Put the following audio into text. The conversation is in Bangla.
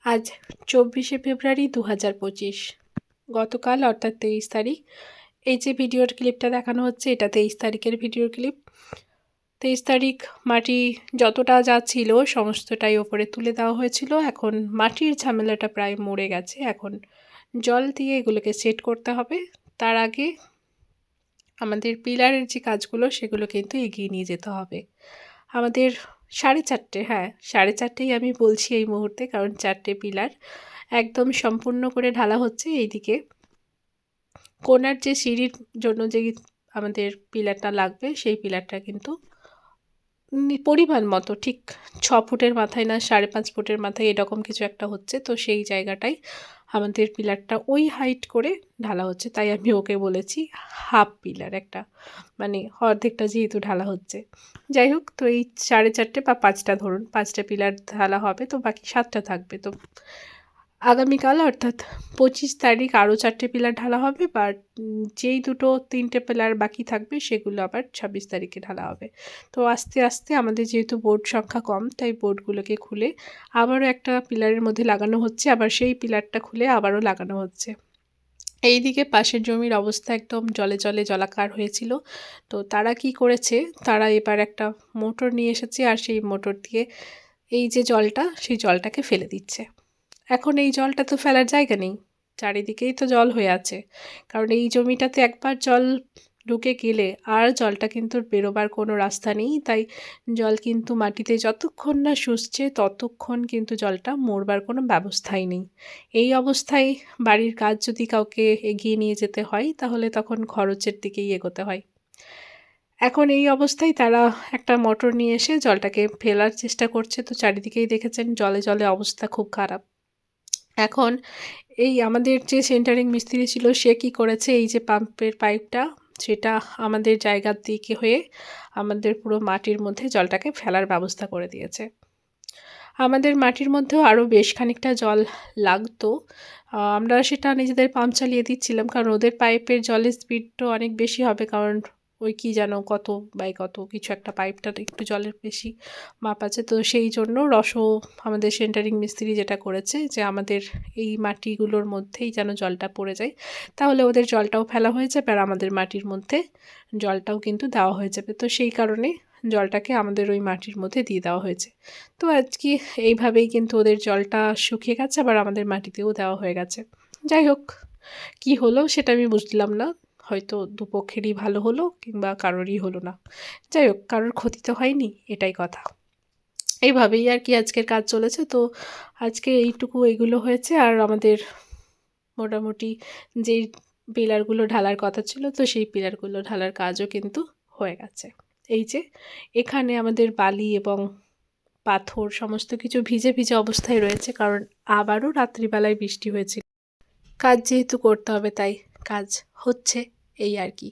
আজ 24শে ফেব্রুয়ারি 2025। গতকাল অর্থাৎ 23 তারিখ এই যে ভিডিওর ক্লিপটা দেখানো হচ্ছে এটা 23 তারিখের ভিডিওর ক্লিপ। 23 তারিখ মাটি যতটা যা ছিল সমস্তটাই ওপরে তুলে দেওয়া হয়েছিল। এখন মাটির ঝামেলাটা প্রায় মরে গেছে। এখন জল দিয়ে এগুলোকে সেট করতে হবে। তার আগে আমাদের পিলারের যে কাজগুলো সেগুলো কিন্তু এগিয়ে নিয়ে যেতে হবে। আমাদের 4:30, হ্যাঁ 4:30ই আমি বলছি এই মুহূর্তে, কারণ 4টে পিলার একদম সম্পূর্ণ করে ঢালা হচ্ছে। এইদিকে কোণার যে সিঁড়ির জন্য যে আমাদের পিলারটা লাগবে সেই পিলারটা কিন্তু পরিমাণ মতো ঠিক 6 ফুটের মাথায় না 5.5 ফুটের মাথায় এরকম কিছু একটা হচ্ছে। তো সেই জায়গাটাই আমাদের পিলারটা ওই হাইট করে ঢালা হচ্ছে। তাই আমি ওকে বলেছি হাফ পিলার, একটা মানে অর্ধেকটা যেহেতু ঢালা হচ্ছে। যাই হোক, তো এই 4:30 বা 5টা ধরুন 5টা পিলার ঢালা হবে, তো বাকি 7টা থাকবে। তো আগামীকাল অর্থাৎ 25 তারিখ আরও 4টে পিলার ঢালা হবে, বা যেই 3টে পিলার বাকি থাকবে সেগুলো আবার 26 তারিখে ঢালা হবে। তো আস্তে আস্তে আমাদের যেহেতু বোর্ড সংখ্যা কম, তাই বোর্ডগুলোকে খুলে আবারও একটা পিলারের মধ্যে লাগানো হচ্ছে, আবার সেই পিলারটা খুলে আবারও লাগানো হচ্ছে। এইদিকে পাশের জমির অবস্থা একদম জলে জলে জলাকার হয়েছিল। তো তারা কি করেছে, তারা এবার একটা মোটর নিয়ে এসেছে, আর সেই মোটর দিয়ে এই যে জলটা সেই জলটাকে ফেলে দিচ্ছে। এখন এই জলটা তো ফেলার জায়গা নেই, চারিদিকেই তো জল হয়ে আছে। কারণ এই জমিটাতে একবার জল ঢুকে গেলে আর জলটা কিন্তু বেরোবার কোনো রাস্তা নেই। তাই জল কিন্তু মাটিতে যতক্ষণ না শুষছে ততক্ষণ কিন্তু জলটা মরবার কোনো ব্যবস্থাই নেই। এই অবস্থায় বাড়ির কাজ যদি কাউকে এগিয়ে নিয়ে যেতে হয় তাহলে তখন খরচের দিকেই এগোতে হয়। এখন এই অবস্থায় তারা একটা মোটর নিয়ে এসে জলটাকে ফেলার চেষ্টা করছে। তো চারিদিকেই দেখেছেন জলে জলে অবস্থা খুব খারাপ। এখন এই আমাদের যে সেন্টারিং মিস্ত্রি ছিল সে কি করেছে, এই যে পাম্পের পাইপটা সেটা আমাদের জায়গার দিকে হয়ে আমাদের পুরো মাটির মধ্যে জলটাকে ফেলার ব্যবস্থা করে দিয়েছে। আমাদের মাটির মধ্যেও আরও বেশ খানিকটা জল লাগতো। আমরা সেটা নিজেদের পাম্প চালিয়ে দিচ্ছিলাম, কারণ ওদের পাইপের জলের স্পিডটাও অনেক বেশি হবে। কারণ ওই কি যেন কত বাই কত কিছু একটা, পাইপটা একটু জলের বেশি মাপ আছে। তো সেই জন্য আমাদের সেন্টারিং মিস্ত্রি যেটা করেছে যে আমাদের এই মাটিগুলোর মধ্যেই যেন জলটা পড়ে যায়, তাহলে ওদের জলটাও ফেলা হয়ে যাবে আর আমাদের মাটির মধ্যে জলটাও কিন্তু দেওয়া হয়ে যাবে। তো সেই কারণে জলটাকে আমাদের ওই মাটির মধ্যে দিয়ে দেওয়া হয়েছে। তো আজকে এইভাবেই কিন্তু ওদের জলটা শুকিয়ে গেছে, আবার আমাদের মাটিতেও দেওয়া হয়ে গেছে। যাই হোক, কি হলো সেটা আমি বুঝলাম না। হয়তো দুপক্ষেরই ভালো হলো কিংবা কারোরই হলো না। যাই হোক, কারোর ক্ষতি তো হয়নি, এটাই কথা। এইভাবেই আর কি আজকের কাজ চলেছে। তো আজকে এগুলো হয়েছে, আর আমাদের মোটামুটি যেই পিলারগুলো ঢালার কথা ছিল তো সেই পিলারগুলো ঢালার কাজও কিন্তু হয়ে গেছে। এই যে এখানে আমাদের বালি এবং পাথর সমস্ত কিছু ভিজে ভিজে অবস্থায় রয়েছে, কারণ আবারও রাত্রিবেলায় বৃষ্টি হয়েছিল। কাজ যেহেতু করতে হবে তাই কাজ হচ্ছে, এই আর কি।